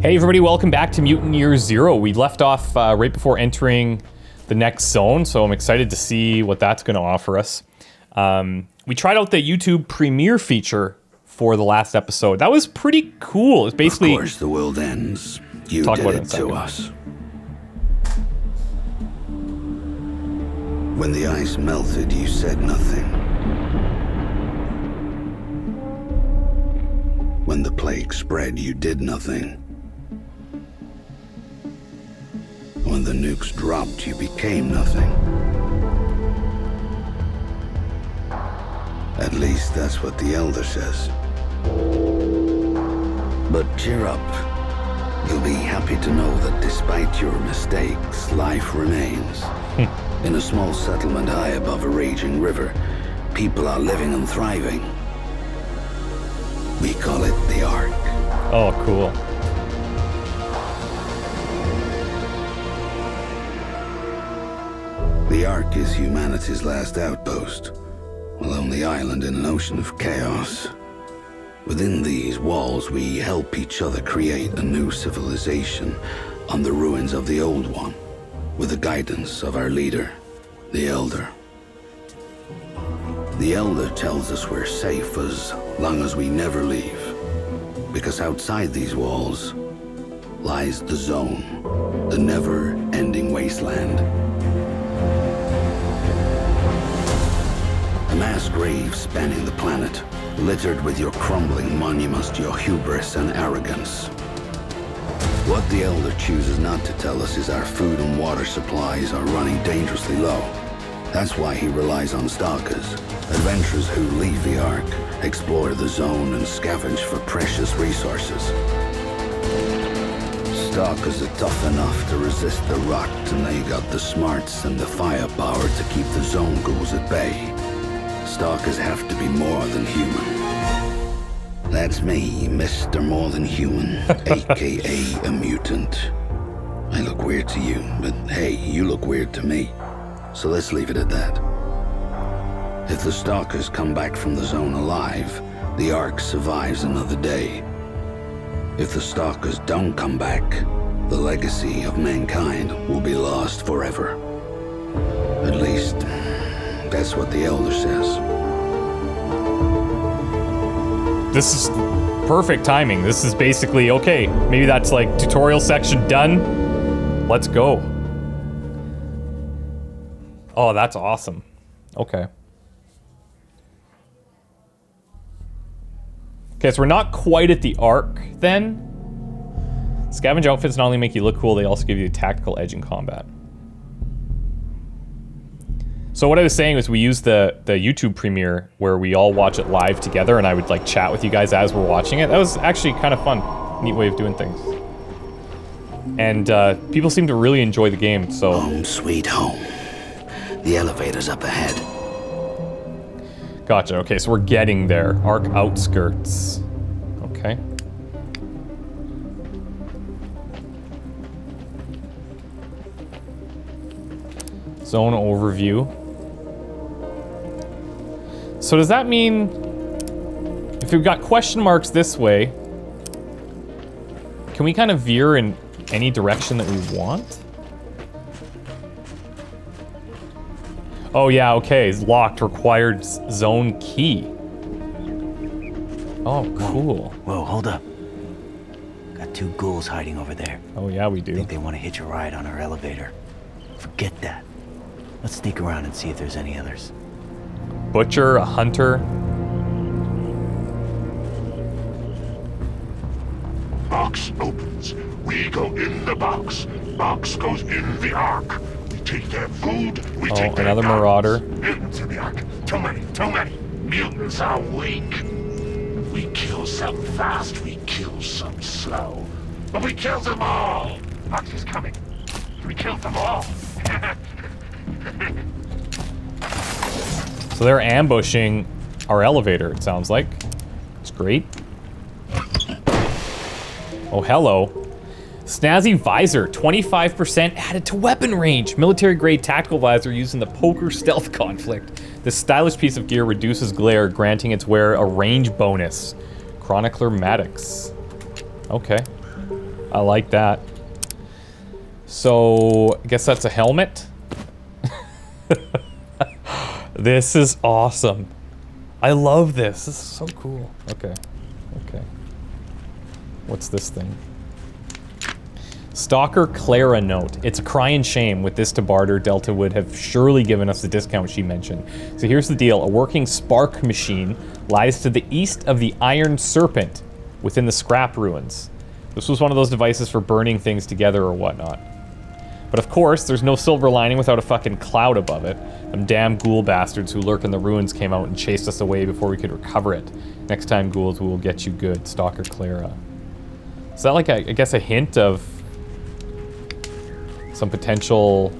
Hey everybody, welcome back to Mutant Year Zero. We left off right before entering the next zone, so I'm excited to see what that's going to offer us. We tried out the YouTube Premiere feature for the last episode. That was pretty cool. It's basically... Of course the world ends. You talk did about it to us. When the ice melted, you said nothing. When the plague spread, you did nothing. When the nukes dropped, you became nothing. At least that's what the Elder says. But cheer up. You'll be happy to know that despite your mistakes, life remains. In a small settlement high above a raging river, people are living and thriving. We call it the Ark. Oh, cool. The Ark is humanity's last outpost, a lonely island in an ocean of chaos. Within these walls, we help each other create a new civilization on the ruins of the old one, with the guidance of our leader, the Elder. The Elder tells us we're safe as long as we never leave, because outside these walls lies the Zone, the never-ending wasteland. A mass grave spanning the planet, littered with your crumbling monuments to your hubris and arrogance. What the Elder chooses not to tell us is our food and water supplies are running dangerously low. That's why he relies on stalkers, adventurers who leave the Ark, explore the Zone, and scavenge for precious resources. Stalkers are tough enough to resist the rot, and they got the smarts and the firepower to keep the Zone ghouls at bay. Stalkers have to be more than human. That's me, Mr. More Than Human, aka a mutant. I look weird to you, but hey, you look weird to me. So let's leave it at that. If the Stalkers come back from the Zone alive, the Ark survives another day. If the Stalkers don't come back, the legacy of mankind will be lost forever. At least, that's what the Elder says. This is perfect timing. This is basically, okay, maybe that's like tutorial section done. Let's go. Oh, that's awesome. Okay. Okay, so we're not quite at the Ark then. Scavenge outfits not only make you look cool, they also give you a tactical edge in combat. So what I was saying was we used the YouTube Premiere where we all watch it live together and I would like chat with you guys as we're watching it. That was actually kind of fun. Neat way of doing things. And people seem to really enjoy the game, so... Home sweet home. The elevator's up ahead. Gotcha, okay, so we're getting there. Ark Outskirts. Okay. Zone overview. So does that mean if we've got question marks this way, can we kind of veer in any direction that we want? Oh yeah, okay, locked, required zone key. Oh, cool. Whoa, hold up. Got two ghouls hiding over there. Oh yeah, we do. Think they want to hitch a ride on our elevator. Forget that. Let's sneak around and see if there's any others. Butcher, a hunter. Box opens. We go in the box. Box goes in the Ark. We take their food. We take their another guns. marauder. Mutants in the Ark. Too many. Too many. Mutants are weak. We kill some fast. We kill some slow. But we kill them all. Box is coming. We killed them all. So they're ambushing our elevator, it sounds like. It's great. Oh, hello. Snazzy visor, 25% added to weapon range. Military-grade tactical visor used in the poker stealth conflict. This stylish piece of gear reduces glare, granting its wearer a range bonus. Chronicler Maddox. Okay. I like that. So, I guess that's a helmet. This is awesome. I love this. This is so cool. Okay. Okay. What's this thing? Stalker Clara note. It's a crying shame. With this to barter, Delta would have surely given us the discount she mentioned. So here's the deal. A working spark machine lies to the east of the Iron Serpent within the scrap ruins. This was one of those devices for burning things together or whatnot. But of course, there's no silver lining without a fucking cloud above it. Them damn ghoul bastards who lurk in the ruins came out and chased us away before we could recover it. Next time, ghouls, we will get you good. Stalker Clara. Is that like, I guess, a hint of some potential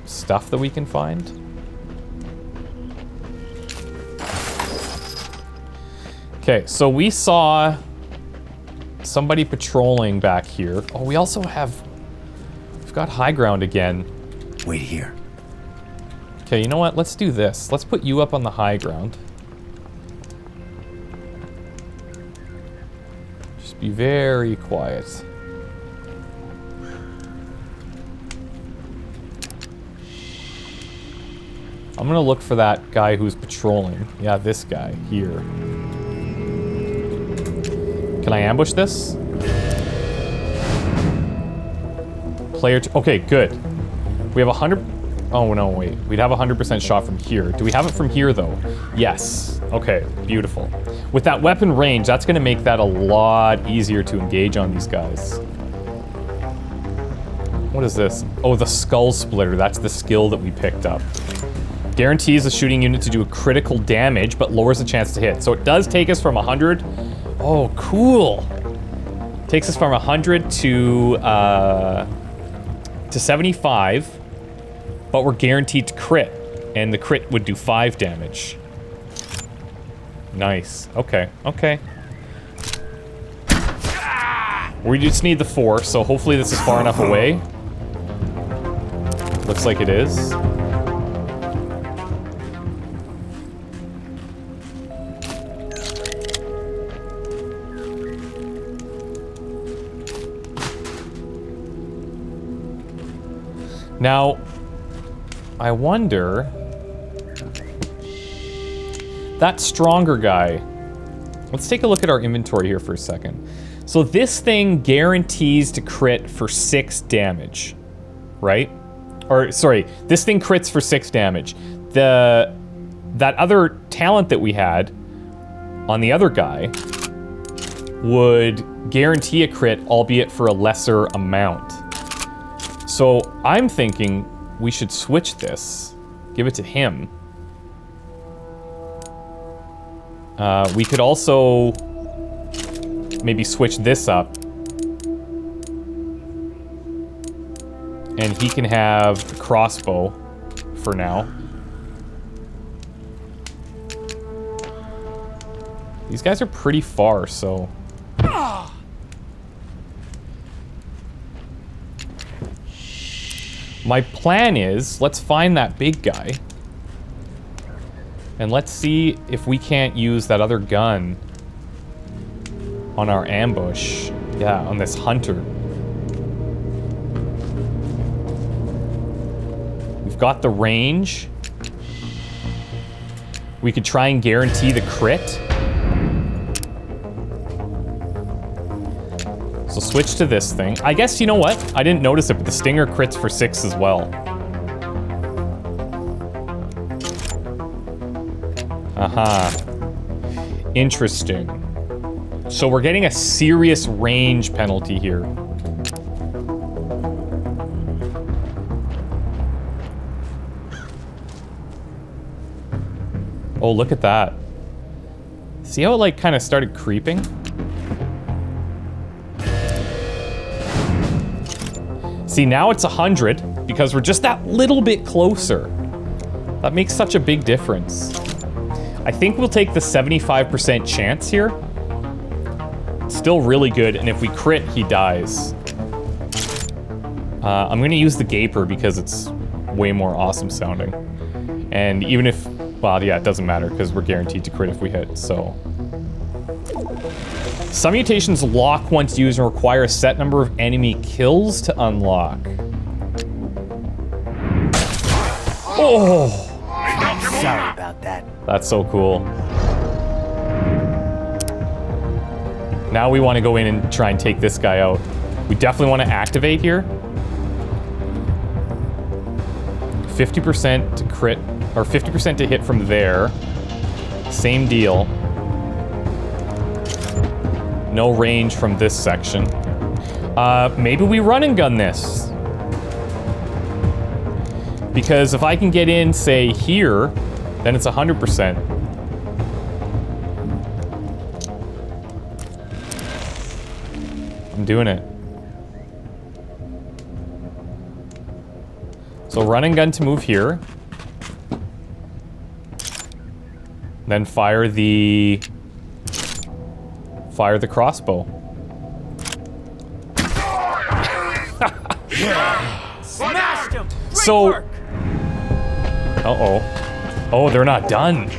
stuff that we can find? Okay, so we saw somebody patrolling back here. Oh, we also have... We've got high ground again. Wait here. Okay, you know what? Let's do this. Let's put you up on the high ground. Just be very quiet. I'm gonna look for that guy who's patrolling. Yeah, this guy here. Can I ambush this? Player okay, good. We have 100... Oh, no, wait. We'd have 100% shot from here. Do we have it from here, though? Yes. Okay, beautiful. With that weapon range, that's gonna make that a lot easier to engage on these guys. What is this? Oh, the Skull Splitter. That's the skill that we picked up. Guarantees the shooting unit to do a critical damage, but lowers the chance to hit. So it does take us from 100... Oh, cool. Takes us from 100 to 75, but we're guaranteed to crit, and the crit would do 5 damage. Nice. Okay, okay. We just need the 4, so hopefully this is far enough away. Looks like it is. Now, I wonder... That stronger guy... Let's take a look at our inventory here for a second. So this thing guarantees to crit for 6 damage, right? Or, sorry, this thing crits for 6 damage. That other talent that we had on the other guy would guarantee a crit, albeit for a lesser amount. So I'm thinking we should switch this, give it to him. We could also maybe switch this up. And he can have the crossbow for now. These guys are pretty far, so... My plan is, let's find that big guy. And let's see if we can't use that other gun on our ambush. Yeah, on this hunter. We've got the range. We could try and guarantee the crit. So switch to this thing. I guess, you know what? I didn't notice it, but the Stinger crits for 6 as well. Aha. Interesting. So we're getting a serious range penalty here. Oh, look at that. See how it, like, kind of started creeping? See, now it's 100, because we're just that little bit closer. That makes such a big difference. I think we'll take the 75% chance here. Still really good, and if we crit, he dies. I'm gonna use the Gaper because it's way more awesome sounding. And even if, well, yeah, it doesn't matter because we're guaranteed to crit if we hit, so. Some mutations lock once used and require a set number of enemy kills to unlock. Oh! Sorry about that. That's so cool. Now we want to go in and try and take this guy out. We definitely want to activate here. 50% to crit, or 50% to hit from there. Same deal. No range from this section. Maybe we run and gun this. Because if I can get in, say, here, then it's 100%. I'm doing it. So run and gun to move here. Then fire the crossbow. Smashed him! Great So work! uh-oh. Oh, they're not done.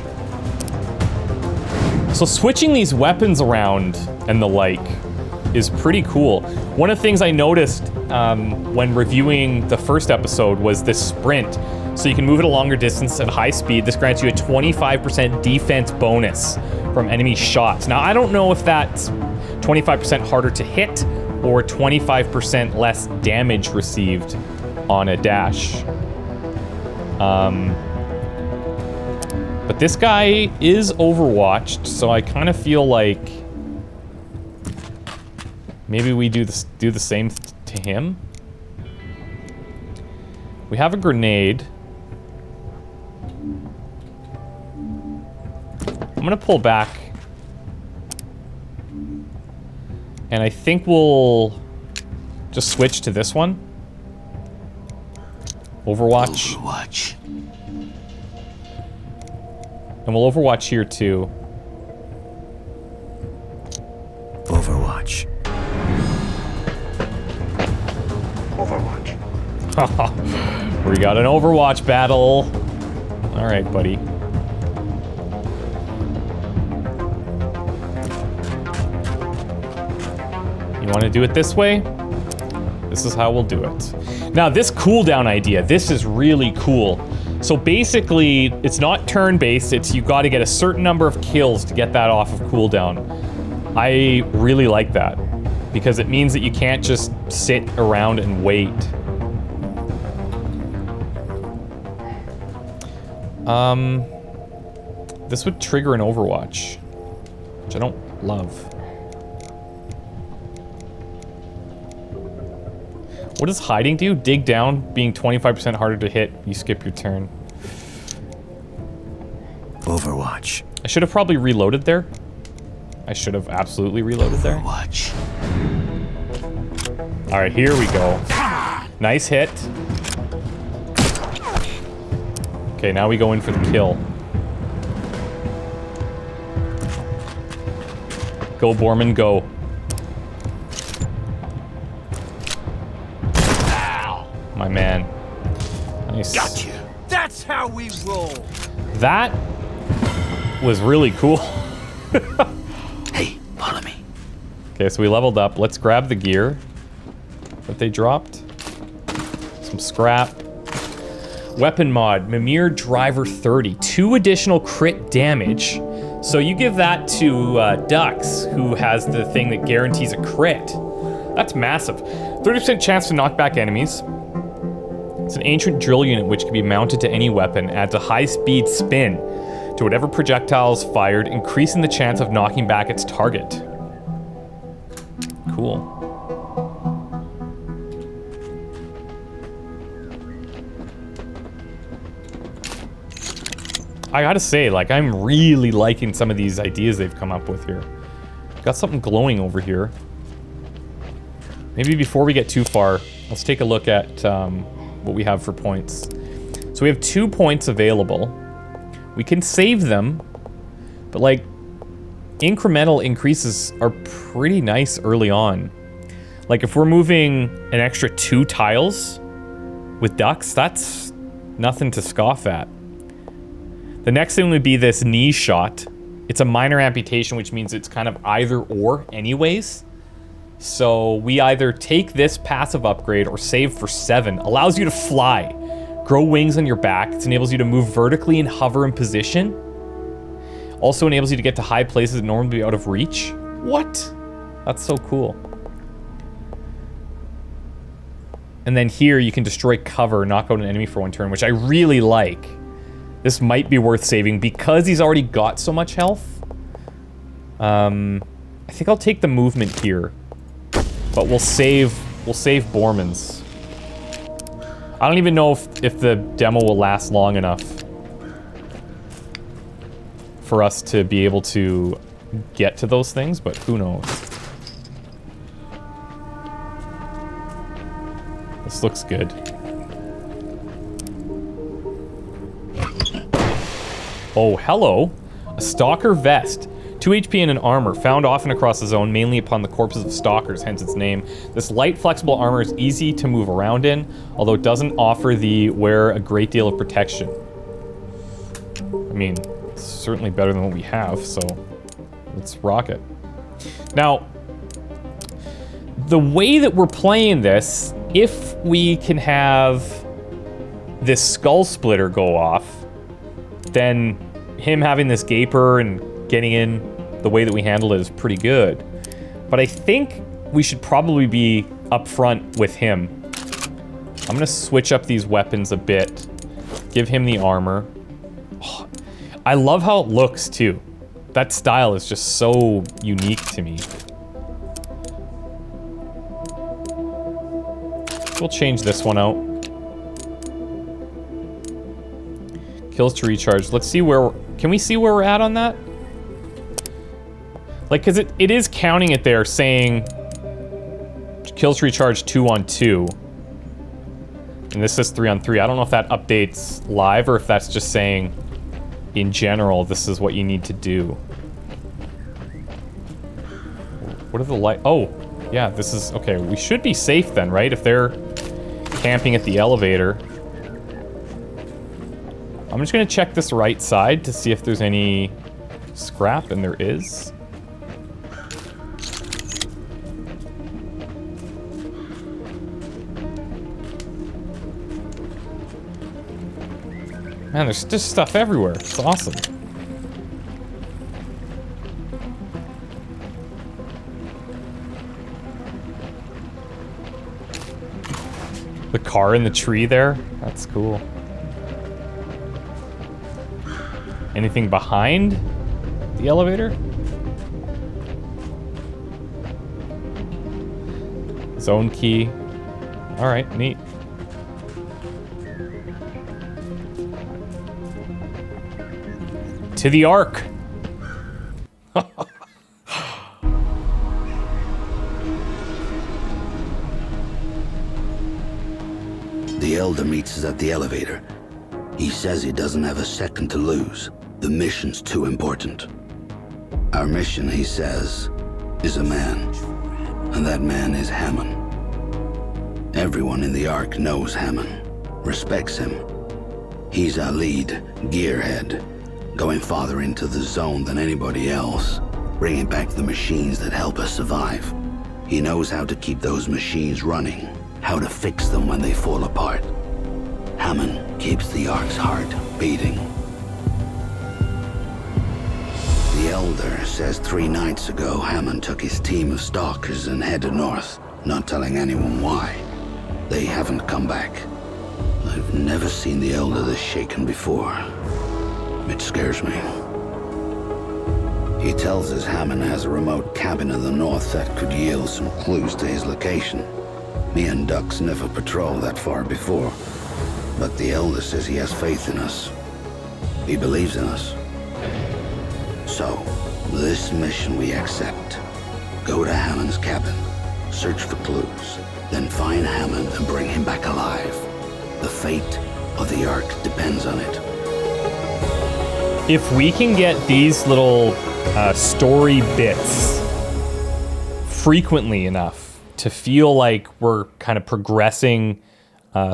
So switching these weapons around and the like is pretty cool. One of the things I noticed when reviewing the first episode was this sprint. So you can move at a longer distance at high speed. This grants you a 25% defense bonus from enemy shots. Now, I don't know if that's 25% harder to hit or 25% less damage received on a dash. But this guy is overwatched, so I kind of feel like maybe we do the same to him. We have a grenade. I'm gonna pull back. And I think we'll just switch to this one. Overwatch. Overwatch. And we'll overwatch here too. Overwatch. Overwatch. We got an Overwatch battle. All right, buddy. You want to do it this way? This is how we'll do it. Now, this cooldown idea, this is really cool. So basically, it's not turn-based, it's you got to get a certain number of kills to get that off of cooldown. I really like that, because it means that you can't just sit around and wait. This would trigger an Overwatch, which I don't love. What does hiding do? Dig down, being 25% harder to hit, you skip your turn. Overwatch. I should have probably reloaded there. I should have absolutely reloaded there. Overwatch. All right, here we go. Nice hit. Okay, now we go in for the kill. Go, Borman, go. My man. Nice. Got you. That's how we roll. That was really cool. Hey, follow me. Okay, so we leveled up. Let's grab the gear that they dropped. Some scrap. Weapon mod, Mimir Driver 30. 2 additional crit damage. So you give that to Dux, who has the thing that guarantees a crit. That's massive. 30% chance to knock back enemies. It's an ancient drill unit which can be mounted to any weapon. Adds a high-speed spin to whatever projectile is fired, increasing the chance of knocking back its target. Cool. I gotta say, like, I'm really liking some of these ideas they've come up with here. Got something glowing over here. Maybe before we get too far, let's take a look at what we have for points. So we have 2 points available. We can save them, but like, incremental increases are pretty nice early on. Like if we're moving an extra 2 tiles with Dux, that's nothing to scoff at. The next thing would be this knee shot, It's a minor amputation, which means it's kind of either or anyways. So we either take this passive upgrade or save for 7. Allows you to fly. Grow wings on your back. It enables you to move vertically and hover in position. Also enables you to get to high places that normally would be out of reach. What? That's so cool. And then here you can destroy cover, knock out an enemy for 1 turn, which I really like. This might be worth saving because he's already got so much health. I think I'll take the movement here. But we'll save Borman's. I don't even know if the demo will last long enough for us to be able to get to those things, but who knows. This looks good. Oh, hello. A stalker vest. 2 HP and an armor, found often across the zone, mainly upon the corpses of stalkers, hence its name. This light, flexible armor is easy to move around in, although it doesn't offer the wearer a great deal of protection. I mean, it's certainly better than what we have, so let's rock it. Now, the way that we're playing this, if we can have this skull splitter go off, then him having this gaper and getting in the way that we handle it is pretty good. But I think we should probably be upfront with him. I'm gonna switch up these weapons a bit. Give him the armor. Oh, I love how it looks too. That style is just so unique to me. We'll change this one out. Kills to recharge. Let's see where can we see where we're at on that? Like, cause it is counting it there, saying kills to recharge 2 on 2. And this says 3 on 3. I don't know if that updates live or if that's just saying in general this is what you need to do. What are the light? Oh, yeah, this is okay. We should be safe then, right? If they're camping at the elevator. I'm just gonna check this right side to see if there's any scrap, and there is. Man, there's just stuff everywhere. It's awesome. The car in the tree there? That's cool. Anything behind the elevator? Zone key. Alright, neat. To the Ark. The Elder meets us at the elevator. He says he doesn't have a second to lose. The mission's too important. Our mission, he says, is a man. And that man is Hammond. Everyone in the Ark knows Hammond, respects him. He's our lead, gearhead, going farther into the zone than anybody else, bringing back the machines that help us survive. He knows how to keep those machines running, how to fix them when they fall apart. Hammond keeps the Ark's heart beating. The Elder says 3 nights ago Hammond took his team of stalkers and headed north, not telling anyone why. They haven't come back. I've never seen the Elder this shaken before. It scares me. He tells us Hammond has a remote cabin in the north that could yield some clues to his location. Me and Ducks never patrolled that far before, but the Elder says he has faith in us. He believes in us. So, this mission we accept. Go to Hammond's cabin, search for clues, then find Hammond and bring him back alive. The fate of the Ark depends on it. If we can get these little story bits frequently enough to feel like we're kind of progressing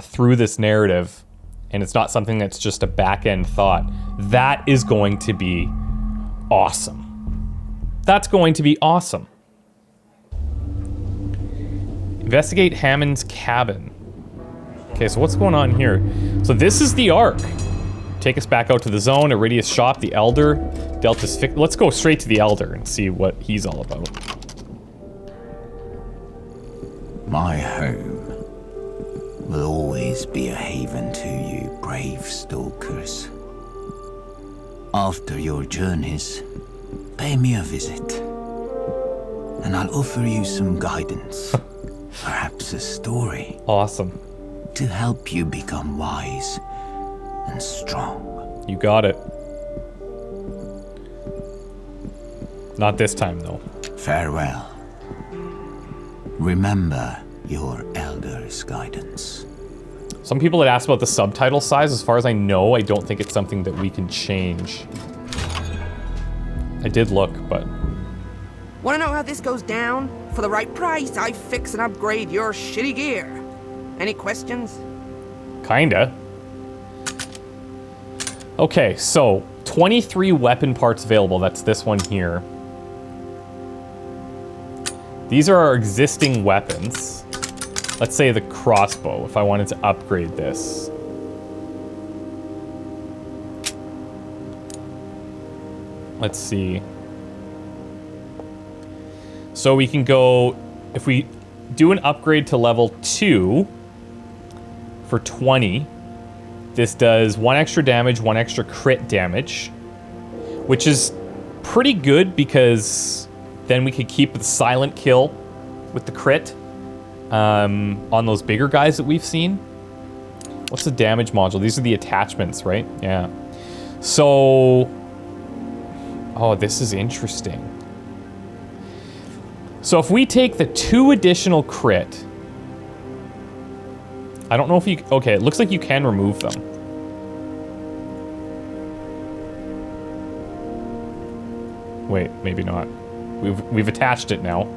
through this narrative, and it's not something that's just a back-end thought, that is going to be awesome. That's going to be awesome. Investigate Hammond's cabin. Okay, so what's going on here? So this is the Ark. Take us back out to the zone. Iridia's shop, the Elder, Delta's fix. Let's go straight to the Elder and see what he's all about. My home will always be a haven to you, brave stalkers. After your journeys, pay me a visit, and I'll offer you some guidance, perhaps a story. Awesome. To help you become wise and strong. You got it. Not this time, though. Farewell. Remember your elder's guidance. Some people had asked about the subtitle size. As far as I know, I don't think it's something that we can change. I did look, but... Want to know how this goes down? For the right price, I fix and upgrade your shitty gear. Any questions? Kinda. Okay, so 23 weapon parts available. That's this one here. These are our existing weapons. Let's say the crossbow, if I wanted to upgrade this. Let's see. So we can go, if we do an upgrade to level 2 for 20, this does 1 extra damage, 1 extra crit damage, which is pretty good because then we could keep the silent kill with the crit on those bigger guys that we've seen. What's the damage module? These are the attachments, right? Yeah. So, oh, this is interesting. So if we take the 2 additional crit, I don't know if you, okay, it looks like you can remove them. Wait, maybe not. We've attached it now.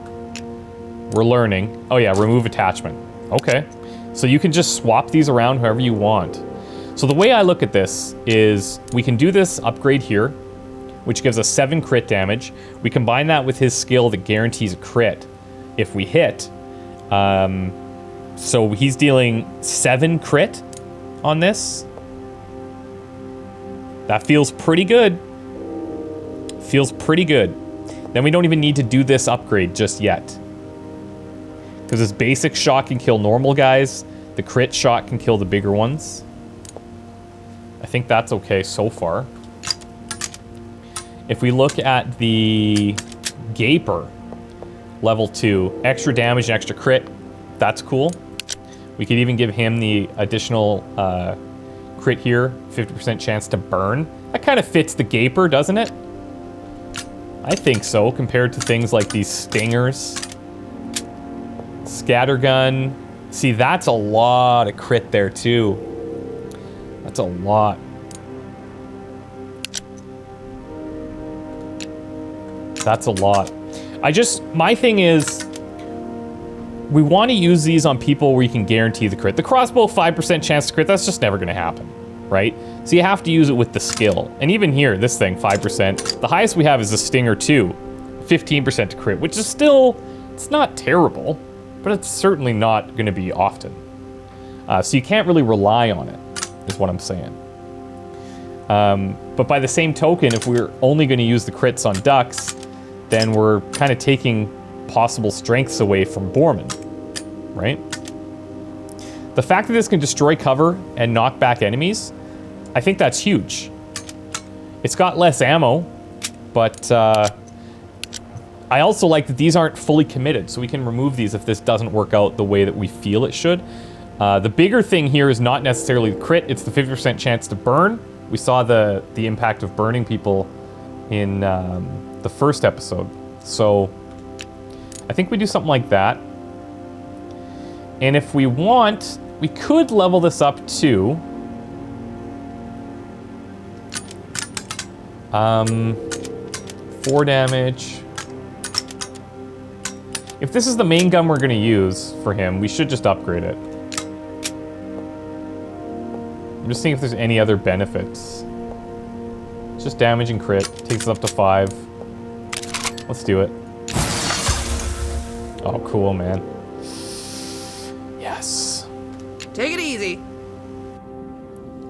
We're learning. Oh yeah, remove attachment. Okay. So you can just swap these around however you want. So the way I look at this is we can do this upgrade here, which gives us 7 crit damage. We combine that with his skill that guarantees a crit if we hit. So he's dealing 7 crit on this. That feels pretty good. Feels pretty good. Then we don't even need to do this upgrade just yet. Because his basic shot can kill normal guys. The crit shot can kill the bigger ones. I think that's okay so far. If we look at the Gaper, level 2, extra damage and extra crit, that's cool. We could even give him the additional crit here, 50% chance to burn. That kind of fits the Gaper, doesn't it? I think so, compared to things like these Stingers. Scattergun. See, that's a lot of crit there, too. That's a lot. That's a lot. My thing is, we want to use these on people where you can guarantee the crit. The crossbow, 5% chance to crit, that's just never going to happen, right? So you have to use it with the skill. And even here, this thing, 5%. The highest we have is a Stinger 2, 15% to crit, which is still, it's not terrible, but it's certainly not going to be often. So you can't really rely on it, is what I'm saying. But by the same token, if we're only going to use the crits on ducks, then we're kind of taking possible strengths away from Borman, right? The fact that this can destroy cover and knock back enemies, I think that's huge. It's got less ammo, but I also like that these aren't fully committed, so we can remove these if this doesn't work out the way that we feel it should. The bigger thing here is not necessarily the crit, it's the 50% chance to burn. We saw the impact of burning people in the first episode. So I think we do something like that. And if we want, we could level this up to 4 damage. If this is the main gun we're going to use for him, we should just upgrade it. I'm just seeing if there's any other benefits. It's just damage and crit. Takes us up to 5. Let's do it. Oh, cool, man. Yes. Take it easy.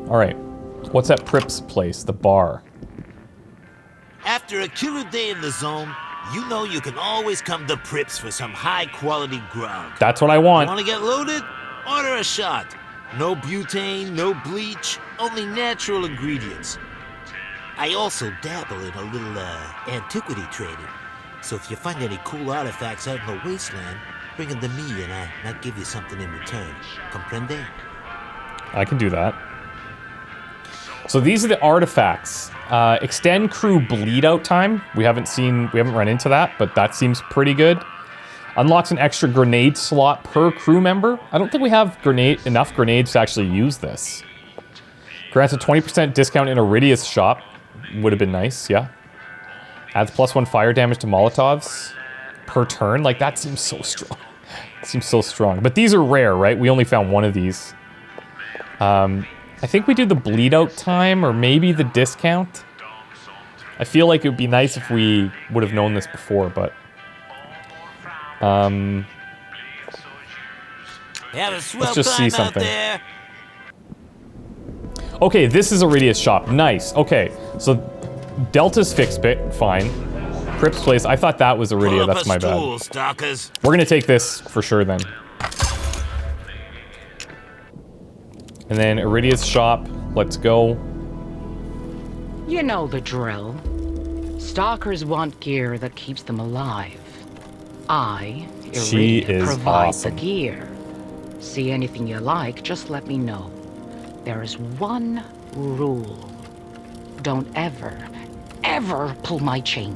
All right. What's at Prip's place? The bar. After a killer day in the zone, you know you can always come to Prip's for some high-quality grog. That's what I want. Want to get loaded? Order a shot. No butane, no bleach, only natural ingredients. I also dabble in a little, antiquity trading. So if you find any cool artifacts out in the wasteland, bring them to me and I'll give you something in return. Comprende? I can do that. So these are the artifacts. Extend crew bleed out time. We haven't run into that, but that seems pretty good. Unlocks an extra grenade slot per crew member. I don't think we have enough grenades to actually use this. Grants a 20% discount in Iridia's shop. Would have been nice, yeah. Adds +1 fire damage to Molotovs per turn. Like, that seems so strong. Seems so strong. But these are rare, right? We only found one of these. I think we do the bleed out time or maybe the discount. I feel like it would be nice if we would have known this before, but... let's just see something. Okay, this is Iridia's shop. Nice. Okay, so Delta's fixed bit. Fine. Prip's place. I thought that was Iridia. That's my bad. Stalkers. We're gonna take this for sure then. And then Iridia's shop. Let's go. You know the drill. Stalkers want gear that keeps them alive. She is provide awesome. the gear. See anything you like, just let me know. There is one rule. Don't ever pull my chain.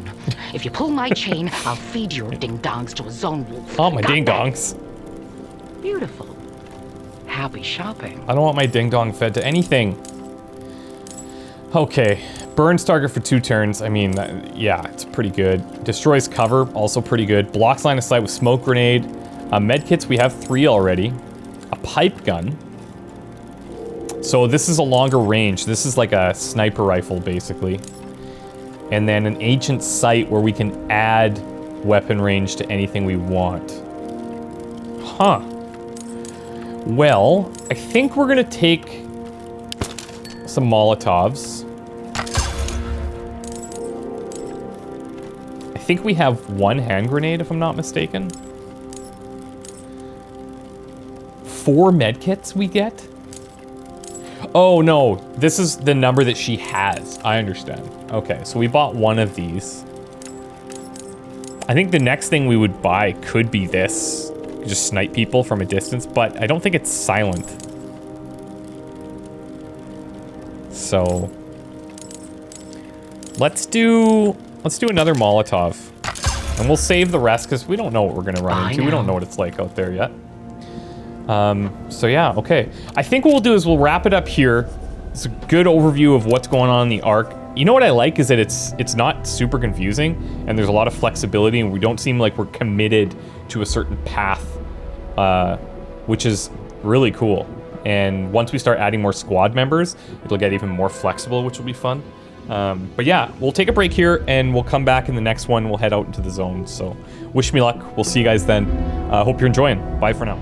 If you pull my chain, I'll feed your ding-dongs to a zone wolf. Oh, my ding-dongs. Beautiful. Happy shopping. I don't want my ding-dong fed to anything. Okay. Burns target for 2 turns. I mean, yeah, it's pretty good. Destroys cover, also pretty good. Blocks line of sight with smoke grenade. Medkits, we have 3 already. A pipe gun. So this is a longer range. This is like a sniper rifle, basically. And then an ancient sight where we can add weapon range to anything we want. Huh. Well, I think we're gonna take some Molotovs. I think we have 1 hand grenade, if I'm not mistaken. 4 medkits we get? Oh, no. This is the number that she has. I understand. Okay, so we bought 1 of these. I think the next thing we would buy could be this. Just snipe people from a distance, but I don't think it's silent. So... Let's do another Molotov. And we'll save the rest, because we don't know what we're going to run into. We don't know what it's like out there yet. So yeah, okay. I think what we'll do is we'll wrap it up here. It's a good overview of what's going on in the arc. You know what I like is that it's not super confusing, and there's a lot of flexibility, and we don't seem like we're committed to a certain path, which is really cool. And once we start adding more squad members, it'll get even more flexible, which will be fun. But yeah, we'll take a break here, and we'll come back in the next one. We'll head out into the zone. So wish me luck. We'll see you guys then. Hope you're enjoying. Bye for now.